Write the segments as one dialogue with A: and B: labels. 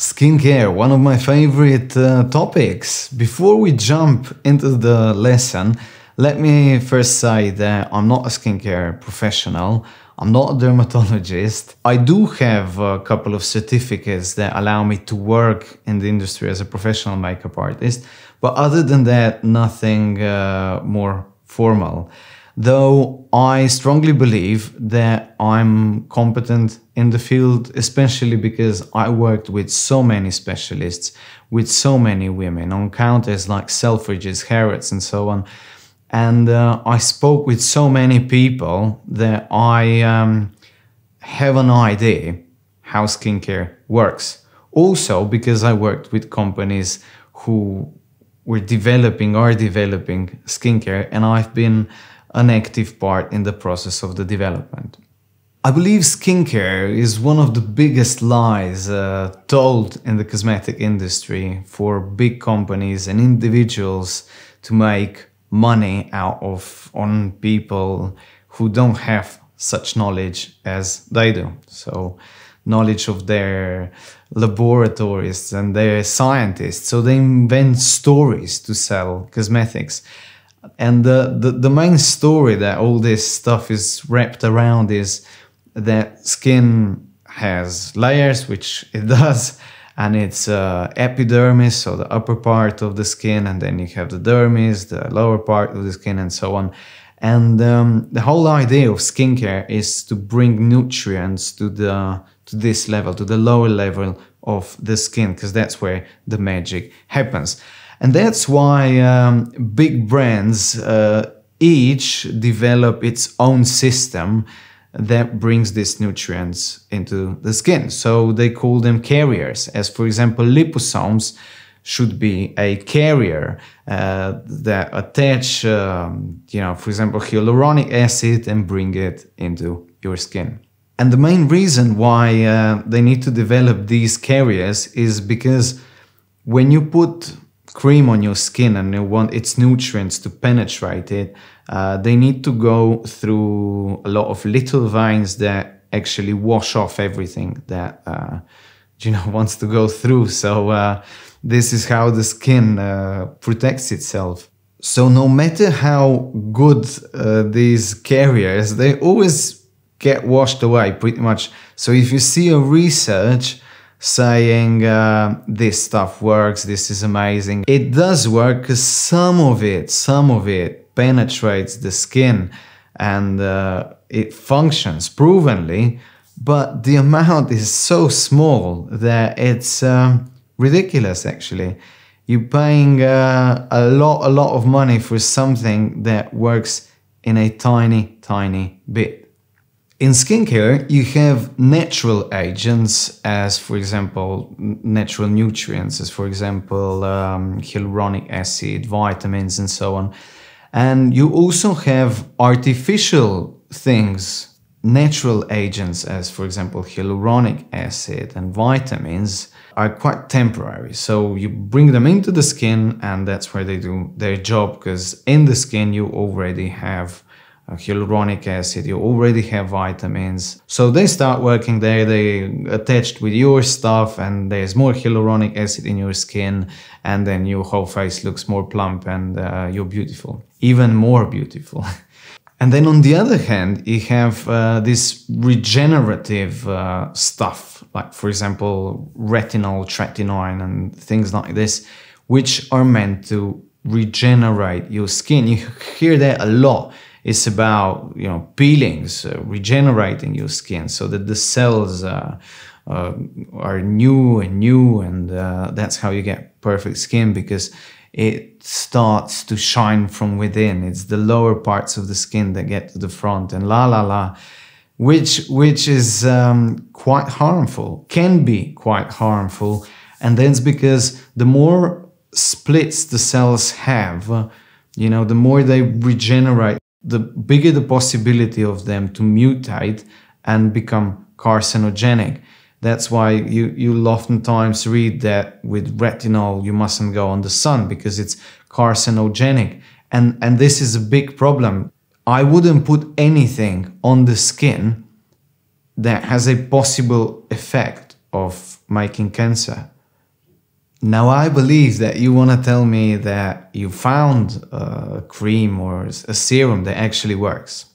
A: Skincare, one of my favorite topics. Before we jump into the lesson, let me first say that I'm not a skincare professional. I'm not a dermatologist. I do have a couple of certificates that allow me to work in the industry as a professional makeup artist. But other than that, nothing more formal. Though I strongly believe that I'm competent in the field, especially because I worked with so many specialists, with so many women on counters like Selfridges, Harrods and so on. And I spoke with so many people that I have an idea how skincare works. Also because I worked with companies who are developing skincare, and I've been an active part in the process of the development. I believe skincare is one of the biggest lies told in the cosmetic industry for big companies and individuals to make money out of on people who don't have such knowledge as they do. So knowledge of their laboratories and their scientists. So they invent stories to sell cosmetics. And the main story that all this stuff is wrapped around is that skin has layers, which it does, and it's epidermis, so the upper part of the skin, and then you have the dermis, the lower part of the skin, and so on. And the whole idea of skincare is to bring nutrients to this level, to the lower level of the skin, because that's where the magic happens. And that's why big brands each develop its own system that brings these nutrients into the skin. So they call them carriers, as for example, liposomes should be a carrier that attach, for example, hyaluronic acid and bring it into your skin. And the main reason why they need to develop these carriers is because when you put cream on your skin and you want its nutrients to penetrate it, they need to go through a lot of little veins that actually wash off everything that wants to go through. So this is how the skin protects itself. So no matter how good these carriers, they always get washed away pretty much. So if you see a research saying this stuff works, this is amazing, it does work because some of it penetrates the skin and it functions provenly, but the amount is so small that it's ridiculous actually. You're paying a lot of money for something that works in a tiny bit. In skincare, you have natural agents as, for example, natural nutrients, as for example, hyaluronic acid, vitamins, and so on. And you also have artificial things, natural agents, as for example, hyaluronic acid and vitamins are quite temporary. So you bring them into the skin and that's where they do their job, because in the skin you already have hyaluronic acid, you already have vitamins. So they start working there, they attached with your stuff, and there's more hyaluronic acid in your skin, and then your whole face looks more plump and you're beautiful, even more beautiful. And then on the other hand, you have this regenerative stuff, like for example, retinol, tretinoin and things like this, which are meant to regenerate your skin. You hear that a lot. It's about, peelings, regenerating your skin so that the cells are new, and that's how you get perfect skin, because it starts to shine from within. It's the lower parts of the skin that get to the front, and which is quite harmful, can be quite harmful. And that's because the more splits the cells have, the more they regenerate, the bigger the possibility of them to mutate and become carcinogenic. That's why you'll oftentimes read that with retinol you mustn't go on the sun because it's carcinogenic. And this is a big problem. I wouldn't put anything on the skin that has a possible effect of making cancer. Now, I believe that you want to tell me that you found a cream or a serum that actually works.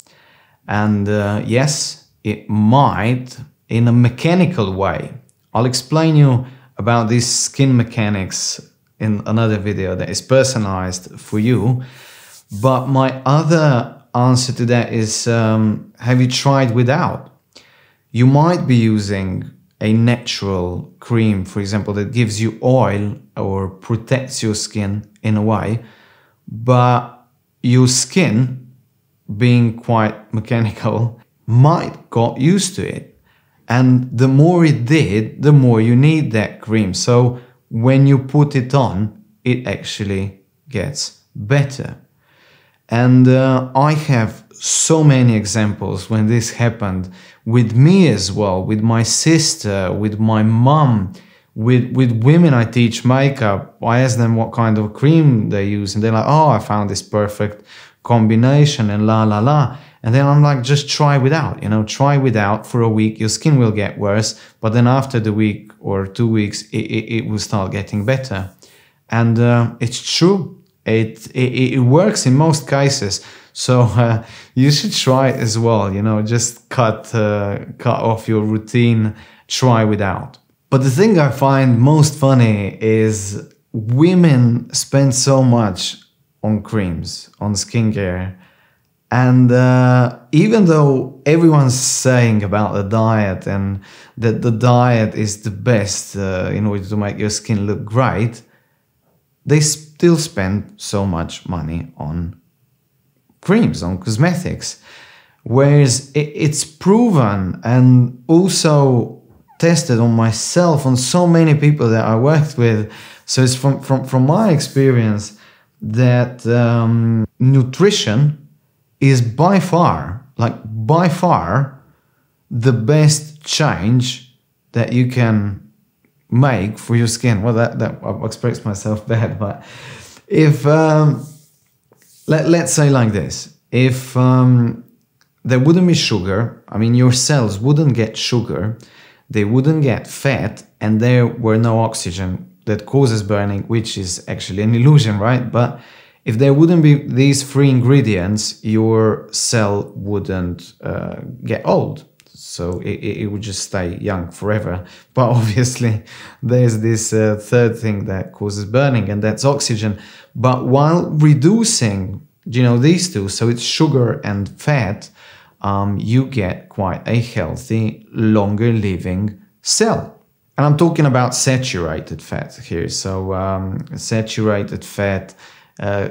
A: And yes, it might in a mechanical way. I'll explain you about these skin mechanics in another video that is personalized for you. But my other answer to that is, have you tried without? You might be using a natural cream, for example, that gives you oil or protects your skin in a way, but your skin, being quite mechanical, might got used to it. And the more it did, the more you need that cream. So when you put it on, it actually gets better. And I have so many examples when this happened with me as well, with my sister, with my mom, with women I teach makeup. I ask them what kind of cream they use, and they're like, oh, I found this perfect combination and la la la. And then I'm like, just try without, try without for a week. Your skin will get worse, but then after the week or 2 weeks, it will start getting better. And it's true. It works in most cases. So you should try it as well, just cut off your routine, try without. But the thing I find most funny is women spend so much on creams, on skincare. And even though everyone's saying about the diet and that the diet is the best in order to make your skin look great, they still spend so much money on creams, on cosmetics. Whereas it's proven and also tested on myself, on so many people that I worked with. So it's from my experience that nutrition is by far the best change that you can make for your skin. Well, that I've expressed myself bad, but if let's say like this, if there wouldn't be sugar, I mean your cells wouldn't get sugar, they wouldn't get fat, and there were no oxygen that causes burning, which is actually an illusion, right? But if there wouldn't be these three ingredients, your cell wouldn't get old. So it would just stay young forever. But obviously, there's this third thing that causes burning, and that's oxygen. But while reducing, these two, so it's sugar and fat, you get quite a healthy, longer living cell. And I'm talking about saturated fat here. So saturated fat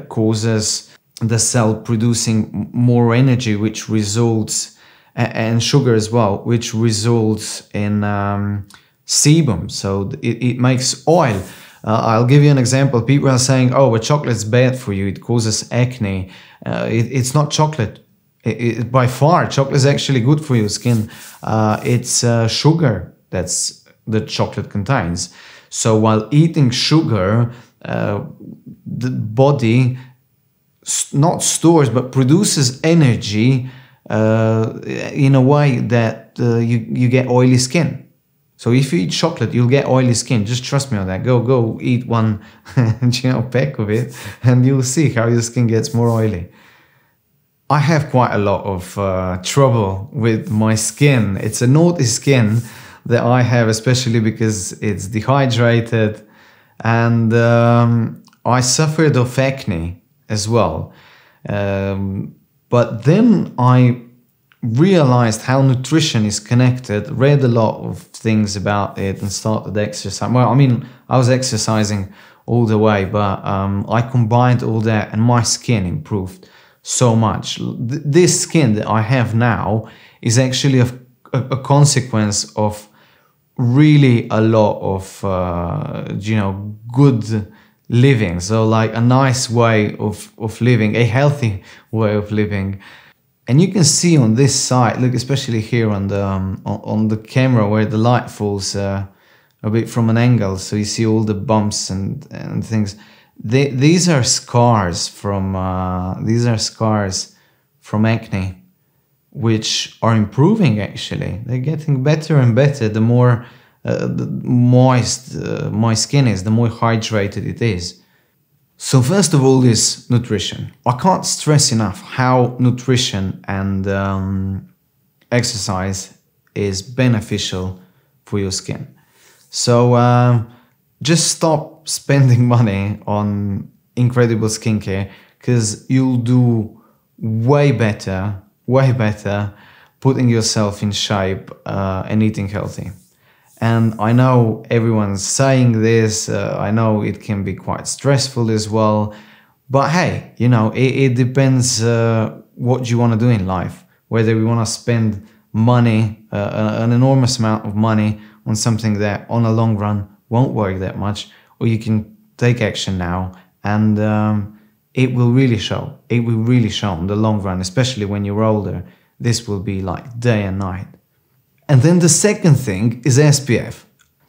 A: causes the cell producing more energy, which results, and sugar as well, which results in sebum. So it makes oil. I'll give you an example. People are saying, oh, but chocolate's bad for you, it causes acne. It's not chocolate. By far, chocolate is actually good for your skin. It's sugar that chocolate contains. So while eating sugar, the body not stores but produces energy in a way that you get oily skin. So if you eat chocolate, you'll get oily skin. Just trust me on that. Go eat one pack of it, and you'll see how your skin gets more oily. I have quite a lot of trouble with my skin. It's a naughty skin that I have, especially because it's dehydrated, and I suffered of acne as well. But then I realized how nutrition is connected, read a lot of things about it, and started exercise. Well, I mean, I was exercising all the way, but I combined all that and my skin improved so much. This skin that I have now is actually a consequence of really a lot of, good living. So like a nice way of living, a healthy way of living. And you can see on this side, look, especially here on the camera where the light falls a bit from an angle, so you see all the bumps and things. These are scars from acne, which are improving actually. They're getting better and better the more the moist my skin is, the more hydrated it is. So first of all is nutrition. I can't stress enough how nutrition and exercise is beneficial for your skin. So just stop spending money on incredible skincare, because you'll do way better putting yourself in shape and eating healthy. And I know everyone's saying this, I know it can be quite stressful as well, but hey, you know, it depends what you want to do in life, whether we want to spend money, an enormous amount of money on something that on a long run won't work that much, or you can take action now and it will really show. It will really show in the long run, especially when you're older. This will be like day and night. And then the second thing is SPF.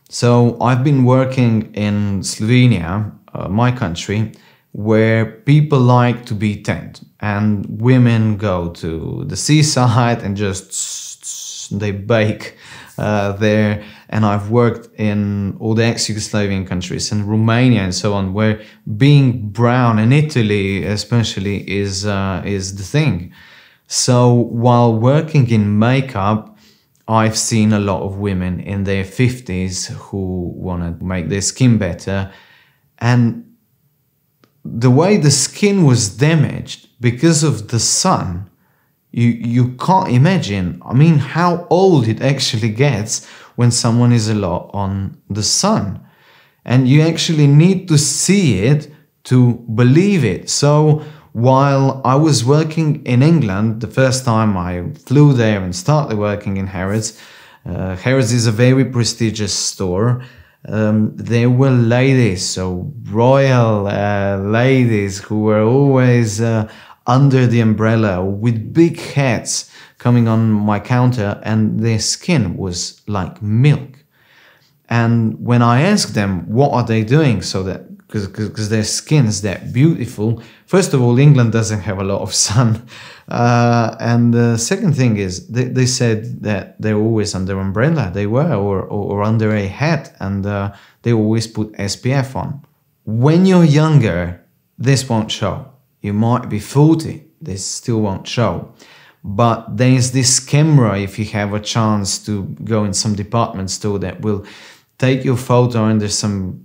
A: So I've been working in Slovenia, my country, where people like to be tanned, and women go to the seaside and just they bake there. And I've worked in all the ex-Yugoslavian countries and Romania and so on, where being brown, in Italy especially, is the thing. So while working in makeup, I've seen a lot of women in their 50s who want to make their skin better, and the way the skin was damaged because of the sun, you can't imagine. I mean, how old it actually gets when someone is a lot on the sun. And you actually need to see it to believe it. So while I was working in England, the first time I flew there and started working in Harrods, Harrods is a very prestigious store. There were ladies, so royal ladies, who were always under the umbrella with big hats coming on my counter, and their skin was like milk. And when I asked them what are they doing so that, because their skin is that beautiful. First of all, England doesn't have a lot of sun. And the second thing is they said that they're always under umbrella. They were, or under a hat, and they always put SPF on. When you're younger, this won't show. You might be 40, this still won't show. But there's this camera, if you have a chance to go in some department store, that will take your photo under some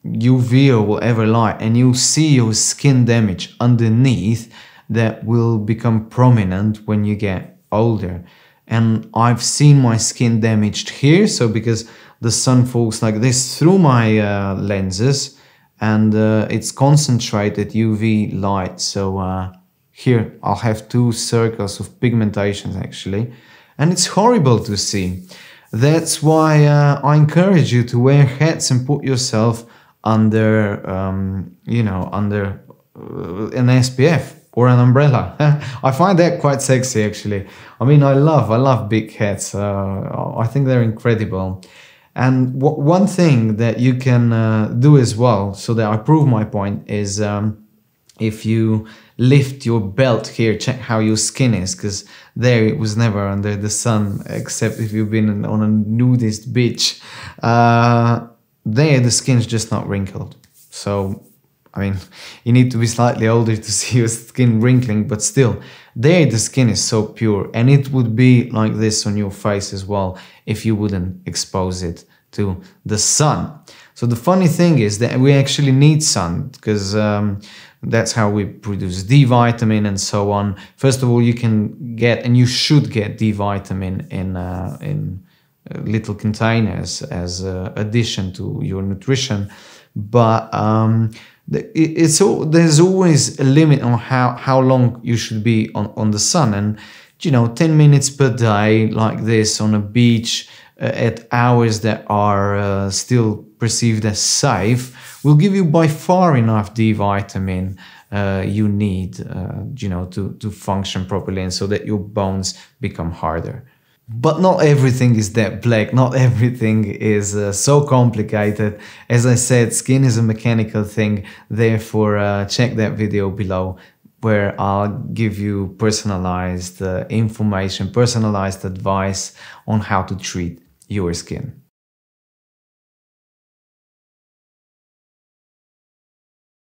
A: UV or whatever light, and you'll see your skin damage underneath that will become prominent when you get older. And I've seen my skin damaged here, so because the sun falls like this through my lenses, and it's concentrated UV light, so here I'll have 2 circles of pigmentations actually, and it's horrible to see. That's why I encourage you to wear hats and put yourself under, under an SPF or an umbrella. I find that quite sexy actually. I mean, I love big hats. I think they're incredible. And one thing that you can do as well, so that I prove my point, is if you lift your belt here, check how your skin is, because there it was never under the sun, except if you've been on a nudist beach. There the skin's just not wrinkled. So, I mean, you need to be slightly older to see your skin wrinkling, but still, there the skin is so pure, and it would be like this on your face as well if you wouldn't expose it to the sun. So the funny thing is that we actually need sun, because that's how we produce D vitamin and so on. First of all, you can get, and you should get, D vitamin in little containers as addition to your nutrition, but there's always a limit on how long you should be on the sun. And 10 minutes per day like this on a beach at hours that are still perceived as safe will give you by far enough D vitamin you need to function properly, and so that your bones become harder. But not everything is that black, not everything is so complicated. As I said, skin is a mechanical thing, therefore check that video below where I'll give you personalized information, personalized advice on how to treat your skin.